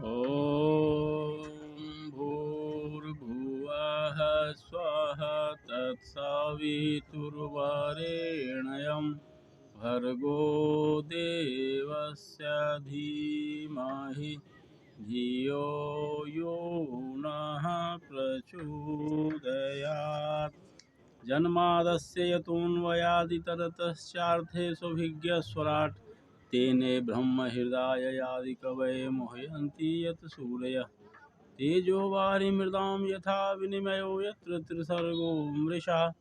ॐ भूर्भुवः स्वः तत्सवितुर्वरेण्यं भर्गो देवस्य धीमहि धियो यो नः प्रचोदयात्। जन्मादस्य यतोऽन्वयादितरतश्चार्थेष्वभिज्ञस्वराट् तेने ब्रह्महृदाययादिकवये मुह्यन्ति यत् सूरयः तेजो वारिमृदां यथा विनिमयो यत्र त्रिसर्गो मृषा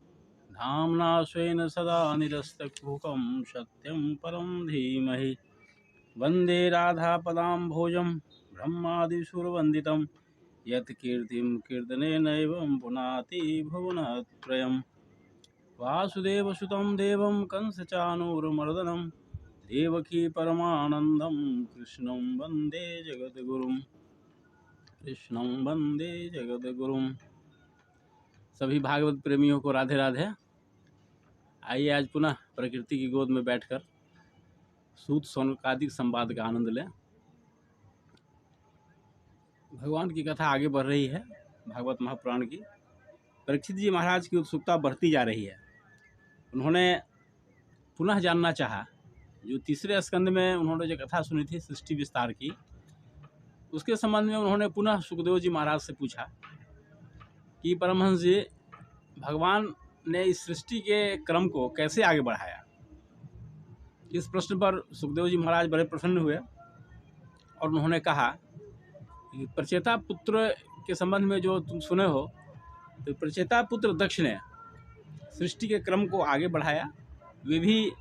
धाम्ना स्वेन सदा निरस्तकुहकं सत्यं परं धीमहि। वन्दे राधापदाम्भोजं ब्रह्मादिसुरवन्दितं यत्कीर्तिं कीर्तनेनैवं पुनाति भुवनत्रयम्। वासुदेवसुतं देवं कंसचाणूरमर्दनं देवकी परमानन्दं कृष्णं वन्दे जगद्गुरुं। सभी भागवत प्रेमियों को राधे राधे। आइए आज पुनः प्रकृति की गोद में बैठकर सूत सौनकादिक संवाद का आनंद लें। भगवान की कथा आगे बढ़ रही है। भागवत महापुराण की परीक्षित जी महाराज की उत्सुकता बढ़ती जा रही है। उन्होंने पुनः जानना चाहा, जो तीसरे स्कंद में उन्होंने जो कथा सुनी थी सृष्टि विस्तार की, उसके संबंध में उन्होंने पुनः सुखदेव जी महाराज से पूछा कि परमहंस जी, भगवान ने इस सृष्टि के क्रम को कैसे आगे बढ़ाया। इस प्रश्न पर सुखदेव जी महाराज बड़े प्रसन्न हुए और उन्होंने कहा कि प्रचेता पुत्र के संबंध में जो तुम सुने हो, तो प्रचेता पुत्र दक्ष ने सृष्टि के क्रम को आगे बढ़ाया। वे भी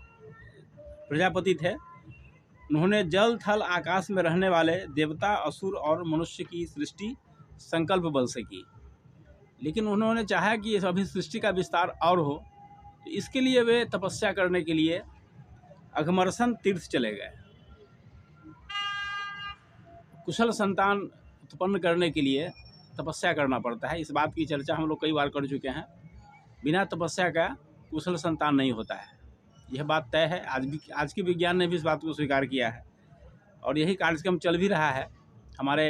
प्रजापति थे। उन्होंने जल थल आकाश में रहने वाले देवता, असुर और मनुष्य की सृष्टि संकल्प बल से की, लेकिन उन्होंने चाहा कि इस अभी सृष्टि का विस्तार और हो, तो इसके लिए वे तपस्या करने के लिए अघमर्सन तीर्थ चले गए। कुशल संतान उत्पन्न करने के लिए तपस्या करना पड़ता है। इस बात की चर्चा हम लोग कई बार कर चुके हैं। बिना तपस्या का कुशल संतान नहीं होता है, यह बात तय है। आज के विज्ञान ने भी इस बात को स्वीकार किया है और यही कार्यक्रम चल भी रहा है। हमारे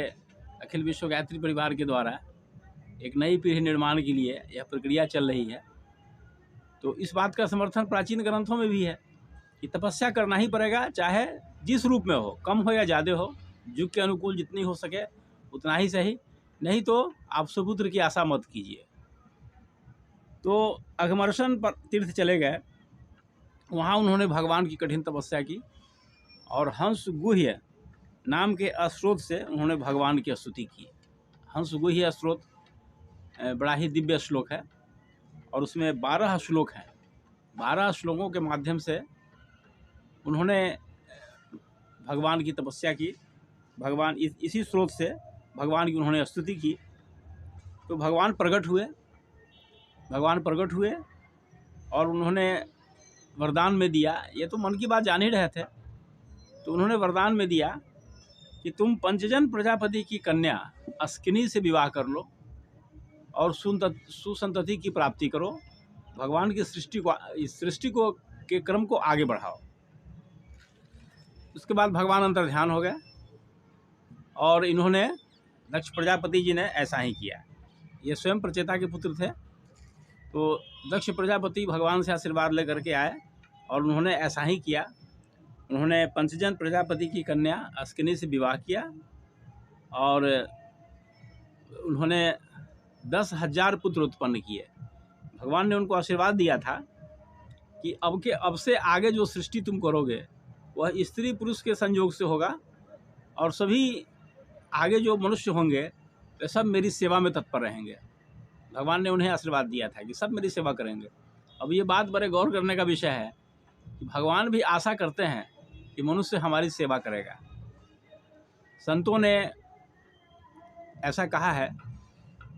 अखिल विश्व गायत्री परिवार के द्वारा एक नई पीढ़ी निर्माण के लिए यह प्रक्रिया चल रही है। तो इस बात का समर्थन प्राचीन ग्रंथों में भी है कि तपस्या करना ही पड़ेगा, चाहे जिस रूप में हो, कम हो या ज़्यादा हो, युग के अनुकूल जितनी हो सके उतना ही सही, नहीं तो आप सुपुत्र की आशा मत कीजिए। तो अघमर्सन पर तीर्थ चले गए। वहाँ उन्होंने भगवान की कठिन तपस्या की और हंस गुह्य नाम के स्रोत से उन्होंने भगवान की स्तुति की। हंस गुह्य स्रोत बड़ा ही दिव्य श्लोक है और उसमें 12 श्लोक हैं। 12 श्लोकों के माध्यम से उन्होंने भगवान की तपस्या की। भगवान इसी स्रोत से भगवान की उन्होंने स्तुति की। तो भगवान प्रकट हुए और उन्होंने वरदान में दिया। ये तो मन की बात जान ही रहे थे। तो उन्होंने वरदान में दिया कि तुम पंचजन प्रजापति की कन्या अस्किनी से विवाह कर लो और सुसंतति की प्राप्ति करो। भगवान की सृष्टि को के क्रम को आगे बढ़ाओ। उसके बाद भगवान अंतर्ध्यान हो गए और इन्होंने दक्ष प्रजापति जी ने ऐसा ही किया। ये स्वयं प्रचेता के पुत्र थे। तो दक्ष प्रजापति भगवान से आशीर्वाद लेकर के आए और उन्होंने ऐसा ही किया। उन्होंने पंचजन प्रजापति की कन्या अस्किनी से विवाह किया और उन्होंने 10,000 पुत्र उत्पन्न किए। भगवान ने उनको आशीर्वाद दिया था कि अब से आगे जो सृष्टि तुम करोगे वह स्त्री पुरुष के संयोग से होगा और सभी आगे जो मनुष्य होंगे वे सब मेरी सेवा में तत्पर रहेंगे। भगवान ने उन्हें आशीर्वाद दिया था कि सब मेरी सेवा करेंगे। अब ये बात बड़े गौर करने का विषय है कि भगवान भी आशा करते हैं कि मनुष्य हमारी सेवा करेगा। संतों ने ऐसा कहा है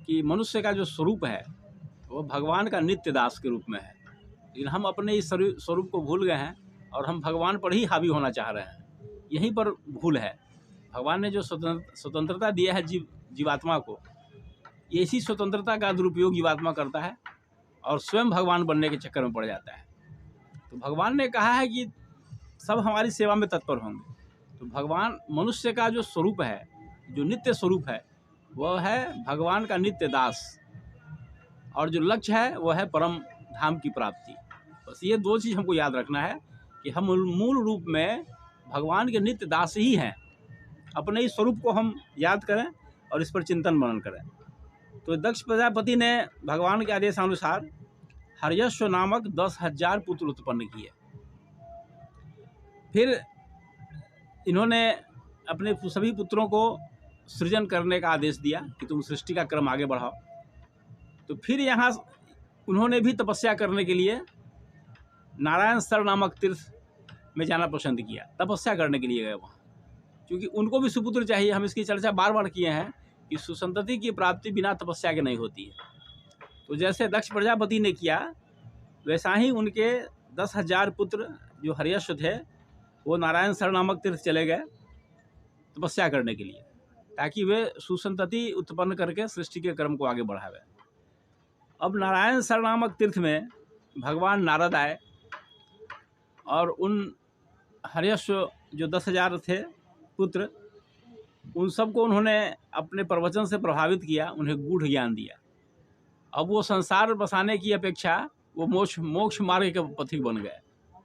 कि मनुष्य का जो स्वरूप है वो भगवान का नित्य दास के रूप में है, लेकिन हम अपने इस स्वरूप को भूल गए हैं और हम भगवान पर ही हावी होना चाह रहे हैं। यहीं पर भूल है। भगवान ने जो स्वतंत्रता दिया है जीवात्मा को, ये इसी स्वतंत्रता का दुरुपयोग जीवात्मा करता है और स्वयं भगवान बनने के चक्कर में पड़ जाता है। तो भगवान ने कहा है कि सब हमारी सेवा में तत्पर होंगे। तो भगवान मनुष्य का जो स्वरूप है जो नित्य स्वरूप है वह है भगवान का नित्य दास, और जो लक्ष्य है वह है परम धाम की प्राप्ति। बस ये दो चीज़ हमको याद रखना है कि हम मूल रूप में भगवान के नित्य दास ही हैं। अपने इस स्वरूप को हम याद करें और इस पर चिंतन मनन करें। तो दक्ष प्रजापति ने भगवान के आदेशानुसार हर्यश्व नामक 10,000 पुत्र उत्पन्न किए। फिर इन्होंने अपने सभी पुत्रों को सृजन करने का आदेश दिया कि तुम सृष्टि का क्रम आगे बढ़ाओ। तो फिर यहाँ उन्होंने भी तपस्या करने के लिए नारायण सर नामक तीर्थ में जाना पसंद किया, तपस्या करने के लिए गए वहाँ, क्योंकि उनको भी सुपुत्र चाहिए। हम इसकी चर्चा बार बार किए हैं कि सुसंतति की प्राप्ति बिना तपस्या के नहीं होती है। तो जैसे दक्ष प्रजापति ने किया वैसा ही उनके 10,000 पुत्र जो हर्यश्व थे वो नारायण सर नामक तीर्थ चले गए तपस्या करने के लिए, ताकि वे सुसंतति उत्पन्न करके सृष्टि के क्रम को आगे बढ़ावे। अब नारायण सर नामक तीर्थ में भगवान नारद आए और उन हर्यश्व जो 10,000 थे पुत्र, उन सबको उन्होंने अपने प्रवचन से प्रभावित किया, उन्हें गूढ़ ज्ञान दिया। अब वो संसार बसाने की अपेक्षा वो मोक्ष मार्ग के पथिक बन गए।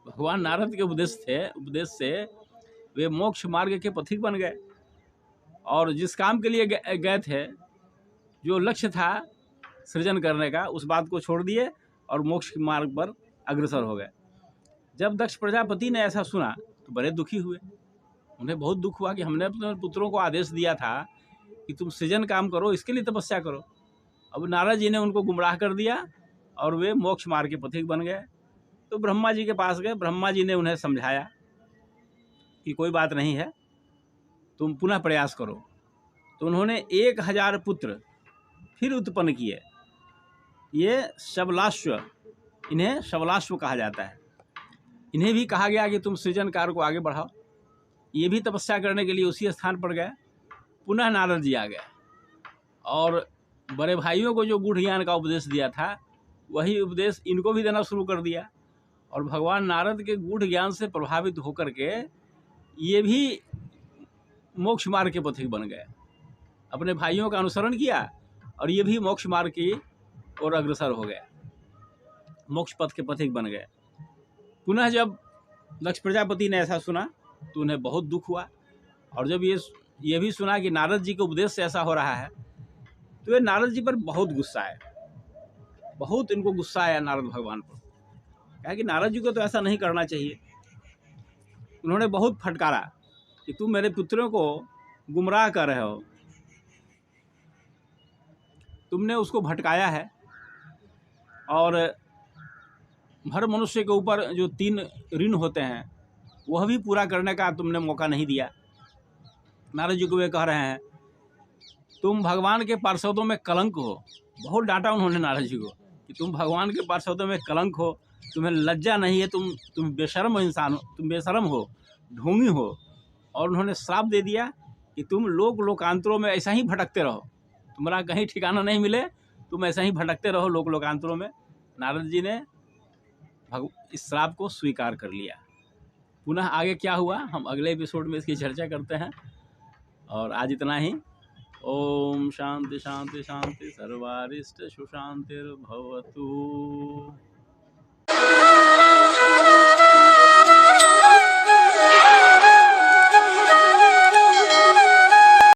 भगवान नारद के उपदेश से वे मोक्ष मार्ग के पथिक बन गए, और जिस काम के लिए गए थे, जो लक्ष्य था सृजन करने का, उस बात को छोड़ दिए और मोक्ष मार्ग पर अग्रसर हो गए। जब दक्ष प्रजापति ने ऐसा सुना तो बड़े दुखी हुए। उन्हें बहुत दुख हुआ कि हमने अपने पुत्रों को आदेश दिया था कि तुम सृजन काम करो, इसके लिए तपस्या करो। अब नारद जी ने उनको गुमराह कर दिया और वे मोक्ष मार्ग के पथिक बन गए। तो ब्रह्मा जी के पास गए। ब्रह्मा जी ने उन्हें समझाया कि कोई बात नहीं है, तुम पुनः प्रयास करो। तो उन्होंने 1,000 पुत्र फिर उत्पन्न किए। ये शबलाश्व, इन्हें शबलाश्व कहा जाता है। इन्हें भी कहा गया कि तुम सृजन कार्य को आगे बढ़ाओ। ये भी तपस्या करने के लिए उसी स्थान पर गए। पुनः नारद जी आ गए और बड़े भाइयों को जो गूढ़ ज्ञान का उपदेश दिया था वही उपदेश इनको भी देना शुरू कर दिया। और भगवान नारद के गूढ़ ज्ञान से प्रभावित होकर के ये भी मोक्ष मार्ग के पथिक बन गए। अपने भाइयों का अनुसरण किया और ये भी मोक्ष मार्ग की ओर अग्रसर हो गए, मोक्ष पथ के पथिक बन गए। पुनः जब दक्ष प्रजापति ने ऐसा सुना तो उन्हें बहुत दुख हुआ, और जब ये भी सुना कि नारद जी के उपदेश से ऐसा हो रहा है तो ये नारद जी पर बहुत गुस्सा आया। बहुत इनको गुस्सा आया नारद भगवान पर। कहा कि नारद जी को तो ऐसा नहीं करना चाहिए। उन्होंने बहुत फटकारा कि तुम मेरे पुत्रों को गुमराह कर रहे हो, तुमने उसको भटकाया है, और हर मनुष्य के ऊपर जो 3 ऋण होते हैं वह भी पूरा करने का तुमने मौका नहीं दिया। नारद जी को वे कह रहे हैं तुम भगवान के पार्षदों में कलंक हो। बहुत डांटा उन्होंने नारद जी को कि तुम भगवान के पार्षदों में कलंक हो, तुम्हें लज्जा नहीं है, तुम बेशर्म इंसान हो, तुम बेशर्म हो, ढोंगी हो। और उन्होंने श्राप दे दिया कि तुम लोकांतरों में ऐसा ही भटकते रहो, तुम्हारा कहीं ठिकाना नहीं मिले, तुम ऐसा ही भटकते रहो लोकांतरों में। नारद जी ने इस श्राप को स्वीकार कर लिया। पुनः आगे क्या हुआ हम अगले एपिसोड में इसकी चर्चा करते हैं। और आज इतना ही। ओम शांति शांति शांति, सर्वारिष्ट सुशांतिर्भवतु।